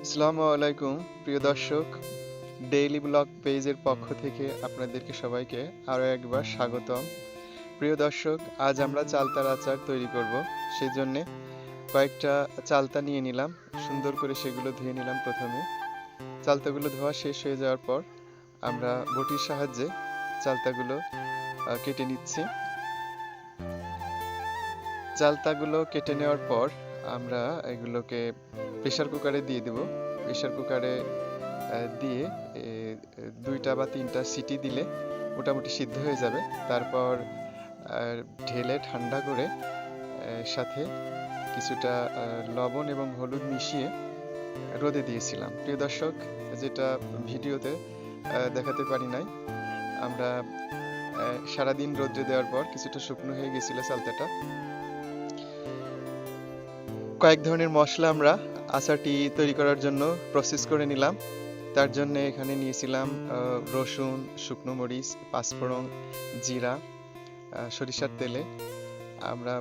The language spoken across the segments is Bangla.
আসসালামু আলাইকুম প্রিয় দর্শক, ডেইলি ব্লগ পেজের পক্ষ থেকে আপনাদেরকে সবাইকে আরও একবার স্বাগতম। প্রিয় দর্শক, আজ আমরা চালতার আচার তৈরি করব। সেই জন্যে কয়েকটা চালতা নিয়ে নিলাম, সুন্দর করে সেগুলো ধুয়ে নিলাম। প্রথমে চালতাগুলো ধোয়া শেষ হয়ে যাওয়ার পর আমরা বটির সাহায্যে চালতাগুলো কেটে নিচ্ছি। চালতাগুলো কেটে নেওয়ার পর আমরা এগুলোকে প্রেসার কুকারে দিয়ে দেব। প্রেসার কুকারে দিয়ে এ, দুইটা বা তিনটা সিটি দিলে মোটামুটি সিদ্ধ হয়ে যাবে। তারপর ঢেলে ঠান্ডা করে সাথে কিছুটা লবণ এবং হলুদ মিশিয়ে রোদে দিয়েছিলাম। প্রিয় দর্শক, যেটা ভিডিওতে দেখাতে পারি নাই, আমরা সারাদিন রোদে দেওয়ার পর কিছুটা শুকনো হয়ে গেছিল চালতাটা। কয়েক ধরনের মশলা আমরা আচারটি তৈরি করার জন্য প্রসেস করে নিলাম। তার জন্য এখানে নিয়েছিলাম রসুন, শুকনো মরিচ, পাঁচফোড়ন, জিরা, সরিষার তেলে আমরা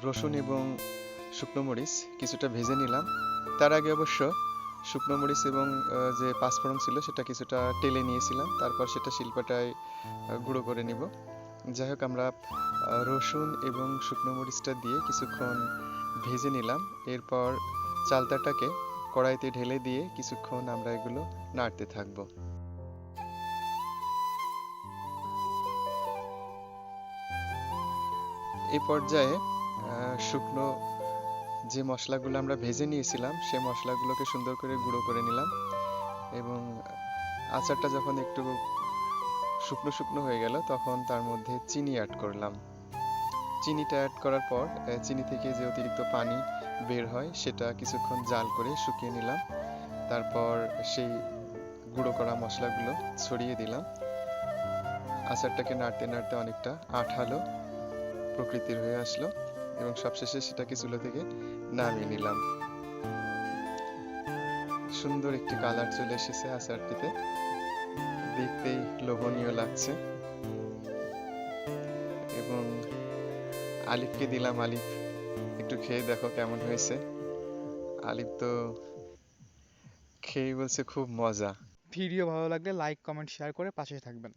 রসুন এবং শুকনো মরিচ কিছুটা ভেজে নিলাম। তার আগে অবশ্য শুকনো মরিচ এবং যে পাঁচফোড়ন ছিল সেটা কিছুটা টেলে নিয়েছিলাম, তারপর সেটা শিলপাটায় গুঁড়ো করে নিব। যাই হোক, আমরা রসুন এবং শুকনো মরিচটা দিয়ে কিছুক্ষণ ভেজে নিলাম। এরপর চালতাটাকে কড়াইতে ঢেলে দিয়ে কিছুক্ষণ আমরা এগুলো নাড়তে থাকবো। এই পর্যায়ে শুকনো যে মশলাগুলো আমরা ভেজে নিয়েছিলাম সেই মশলাগুলোকে সুন্দর করে গুঁড়ো করে নিলাম এবং আচারটা যখন একটু শুকনো শুকনো হয়ে গেল তখন তার মধ্যে চিনি অ্যাড করলাম। চিনিটা অ্যাড করার পর চিনি থেকে যে অতিরিক্ত পানি বের হয় সেটা কিছুক্ষণ জাল করে শুকিয়ে নিলাম। তারপর সেই গুঁড়ো করা মশলাগুলো ছড়িয়ে দিলাম। আচারটাকে নাড়তে নাড়তে অনেকটা আঠালো প্রকৃতির হয়ে আসলো এবং সবশেষে সেটাকে চুলো থেকে নামিয়ে নিলাম। সুন্দর একটি কালার চলে এসেছে আচারটিতে, দেখতেই লোভনীয় লাগছে। এবং আলিফকে দিলাম, আলিফ একটু খেয়ে দেখো কেমন হয়েছে। আলিফ তো খেয়ে বলছে খুব মজা। ভিডিও ভালো লাগলে লাইক, কমেন্ট, শেয়ার করে পাশে থাকবেন।